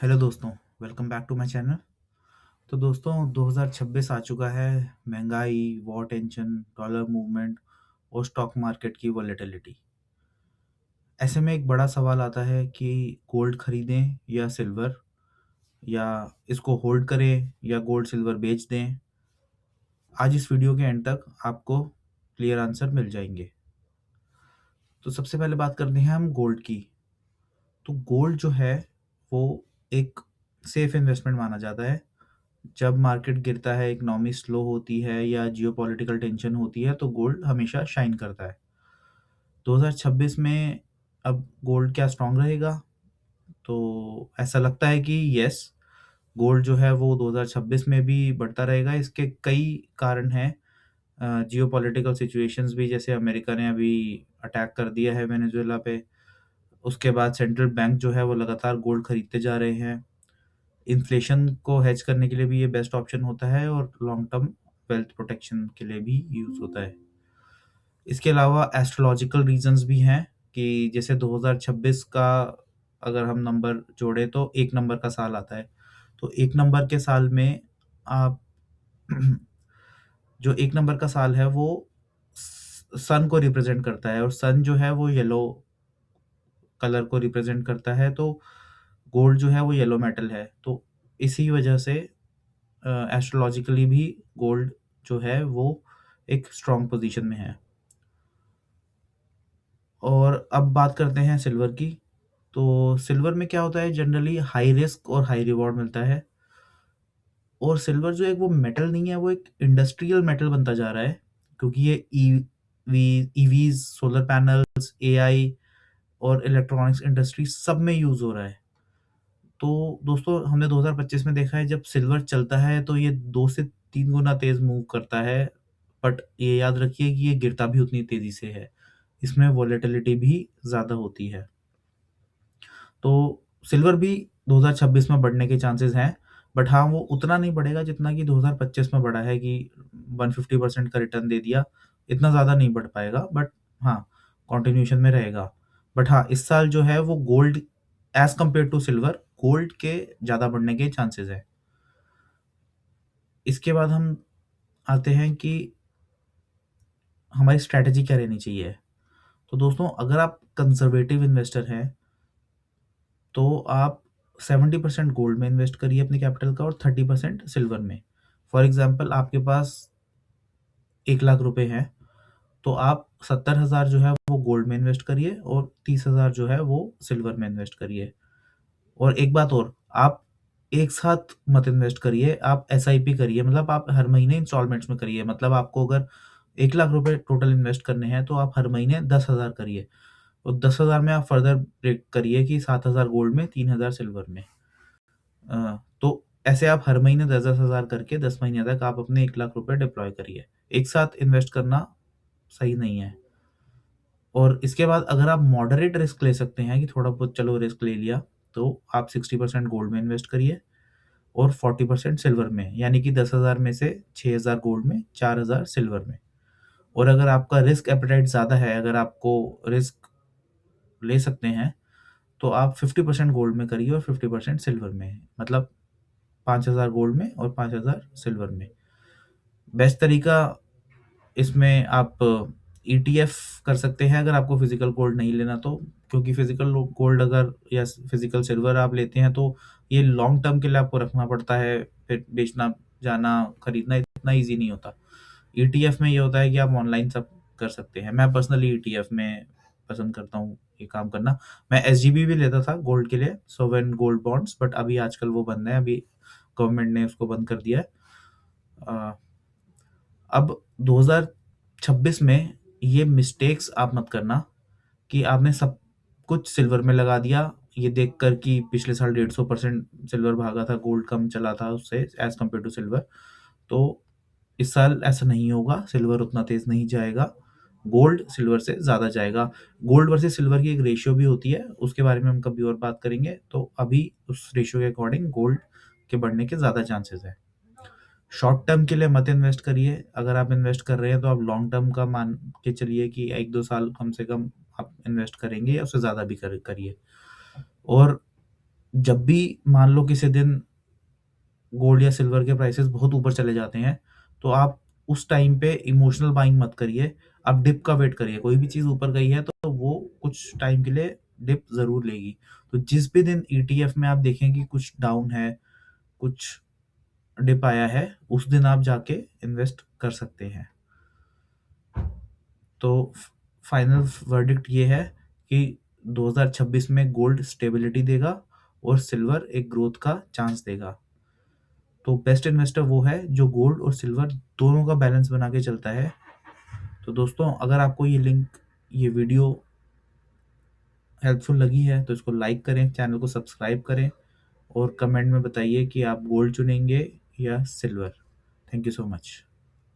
Hello दोस्तों, welcome back to my channel. तो दोस्तों 2026 आ चुका है। महंगाई, वॉर टेंशन, डॉलर मूवमेंट और स्टॉक मार्केट की वॉलेटिलिटी। ऐसे में एक बड़ा सवाल आता है कि गोल्ड खरीदें या सिल्वर, या इसको होल्ड करें या गोल्ड सिल्वर बेच दें। आज इस वीडियो के एंड तक आपको क्लियर आंसर मिल जाएंगे। तो सबसे पहले बात करते हैं हम गोल्ड की। तो गोल्ड जो है वो एक सेफ इन्वेस्टमेंट माना जाता है। जब मार्केट गिरता है, इकोनॉमी स्लो होती है या जियोपॉलिटिकल टेंशन होती है तो गोल्ड हमेशा शाइन करता है। 2026 में अब गोल्ड क्या स्ट्रांग रहेगा? तो ऐसा लगता है कि यस, गोल्ड जो है वो 2026 में भी बढ़ता रहेगा। इसके कई कारण हैं। जियोपॉलिटिकल सिचुएशंस भी, जैसे अमेरिका ने अभी अटैक कर दिया है वेनेजुएला पे। उसके बाद सेंट्रल बैंक जो है वो लगातार गोल्ड खरीदते जा रहे हैं। इन्फ्लेशन को हेज करने के लिए भी ये बेस्ट ऑप्शन होता है और लॉन्ग टर्म वेल्थ प्रोटेक्शन के लिए भी यूज़ होता है। इसके अलावा एस्ट्रोलॉजिकल रीजंस भी हैं कि जैसे 2026 का अगर हम नंबर जोड़ें तो 1 नंबर का साल आता है। तो 1 नंबर के साल में आप जो 1 नंबर का साल है वो सन को रिप्रेजेंट करता है, और सन जो है वो येलो कलर को रिप्रेजेंट करता है। तो गोल्ड जो है वो येलो मेटल है। तो इसी वजह से एस्ट्रोलॉजिकली भी गोल्ड जो है वो एक स्ट्रॉन्ग पोजीशन में है। और अब बात करते हैं सिल्वर की। तो सिल्वर में क्या होता है, जनरली हाई रिस्क और हाई रिवॉर्ड मिलता है। और सिल्वर जो है वो मेटल नहीं है, वो एक इंडस्ट्रियल मेटल बनता जा रहा है, क्योंकि ये ईवीज, सोलर पैनल्स, एआई और इलेक्ट्रॉनिक्स इंडस्ट्री सब में यूज़ हो रहा है। तो दोस्तों हमने 2025 में देखा है, जब सिल्वर चलता है तो ये 2 से 3 गुना तेज़ मूव करता है। बट ये याद रखिए कि ये गिरता भी उतनी तेज़ी से है। इसमें वॉलेटिलिटी भी ज़्यादा होती है। तो सिल्वर भी 2026 में बढ़ने के चांसेस हैं, बट हाँ, वो उतना नहीं बढ़ेगा जितना कि 2025 में बढ़ा है कि 150% का रिटर्न दे दिया। इतना ज़्यादा नहीं बढ़ पाएगा, बट हाँ, कंटिन्यूएशन में रहेगा। बट हाँ, इस साल जो है वो gold as compare to silver, gold के ज़्यादा बढ़ने के चांसेस हैं। इसके बाद हम आते हैं कि हमारी स्ट्रैटेजी क्या रहनी चाहिए। तो दोस्तों, अगर आप कंज़र्वेटिव इन्वेस्टर हैं, तो आप 70% गोल्ड में इन्वेस्ट करिए अपने कैपिटल का और 30% सिल्वर में। फॉर एग्ज़ाम्पल आपके पास 1 लाख रुपए हैं, तो आप 70,000 जो है वो गोल्ड में इन्वेस्ट करिए और 30,000 जो है वो सिल्वर में इन्वेस्ट करिए। और एक बात और, आप एक साथ मत इन्वेस्ट करिए, आप एसआईपी करिए, मतलब आप हर महीने इंस्टॉलमेंट्स में करिए। मतलब आपको अगर 1 लाख रुपए टोटल इन्वेस्ट करने हैं, तो आप हर महीने 10,000 करिए। और 10,000 में आप फर्दर ब्रेक करिए कि 7,000 गोल्ड में, 3,000 सिल्वर में। तो ऐसे आप हर महीने 10,000 करके 10 महीने तक आप अपने 1 लाख रुपए डिप्लॉय करिए। एक साथ इन्वेस्ट करना सही नहीं है। और इसके बाद अगर आप मॉडरेट रिस्क ले सकते हैं कि थोड़ा बहुत चलो रिस्क ले लिया, तो आप 60% गोल्ड में इन्वेस्ट करिए और 40% सिल्वर में, यानी कि 10,000 में से 6,000 गोल्ड में, 4,000 सिल्वर में। और अगर आपका रिस्क एपेटाइट ज़्यादा है, अगर आपको रिस्क ले सकते हैं, तो आप 50% गोल्ड में करिए और 50% सिल्वर में, मतलब 5,000 गोल्ड में और 5,000 सिल्वर में। बेस्ट तरीका इसमें आप ईटीएफ कर सकते हैं अगर आपको फिजिकल गोल्ड नहीं लेना तो, क्योंकि फिजिकल गोल्ड अगर या फिजिकल सिल्वर आप लेते हैं तो ये लॉन्ग टर्म के लिए आपको रखना पड़ता है, फिर बेचना, जाना, खरीदना इतना ईजी नहीं होता। ईटीएफ में ये होता है कि आप ऑनलाइन सब कर सकते हैं। मैं पर्सनली ईटीएफ में पसंद करता हूँ ये काम करना। मैं एसजीबी भी लेता था गोल्ड के लिए, सोवेरेन गोल्ड बॉन्ड्स, बट अभी आजकल वो बंद है, अभी गवर्नमेंट ने उसको बंद कर दिया है। अ, अब 2026 में ये मिस्टेक्स आप मत करना कि आपने सब कुछ सिल्वर में लगा दिया, ये देखकर कि पिछले साल 150% सिल्वर भागा था, गोल्ड कम चला था उससे एज़ कम्पेयर टू सिल्वर। तो इस साल ऐसा नहीं होगा, सिल्वर उतना तेज़ नहीं जाएगा, गोल्ड सिल्वर से ज़्यादा जाएगा। गोल्ड वर्सेस सिल्वर की एक रेशियो भी होती है, उसके बारे में हम कभी और बात करेंगे। तो अभी उस रेशियो के अकॉर्डिंग गोल्ड के बढ़ने के ज़्यादा चांसेस हैं। शॉर्ट टर्म के लिए मत इन्वेस्ट करिए। अगर आप इन्वेस्ट कर रहे हैं तो आप लॉन्ग टर्म का मान के चलिए कि 1-2 साल कम से कम आप इन्वेस्ट करेंगे या उससे ज़्यादा भी करिए। और जब भी मान लो किसी दिन गोल्ड या सिल्वर के प्राइसेस बहुत ऊपर चले जाते हैं, तो आप उस टाइम पे इमोशनल बाइंग मत करिए, आप डिप का वेट करिए। कोई भी चीज़ ऊपर गई है तो वो कुछ टाइम के लिए डिप ज़रूर लेगी। तो जिस भी दिन ईटीएफ में आप देखें कि कुछ डाउन है, कुछ डिप आया है, उस दिन आप जाके इन्वेस्ट कर सकते हैं। तो फाइनल वर्डिक्ट ये है कि 2026 में गोल्ड स्टेबिलिटी देगा और सिल्वर एक ग्रोथ का चांस देगा। तो बेस्ट इन्वेस्टर वो है जो गोल्ड और सिल्वर दोनों का बैलेंस बना के चलता है। तो दोस्तों, अगर आपको ये वीडियो हेल्पफुल लगी है तो इसको लाइक करें, चैनल को सब्सक्राइब करें और कमेंट में बताइए कि आप गोल्ड चुनेंगे या silver. Thank you so much.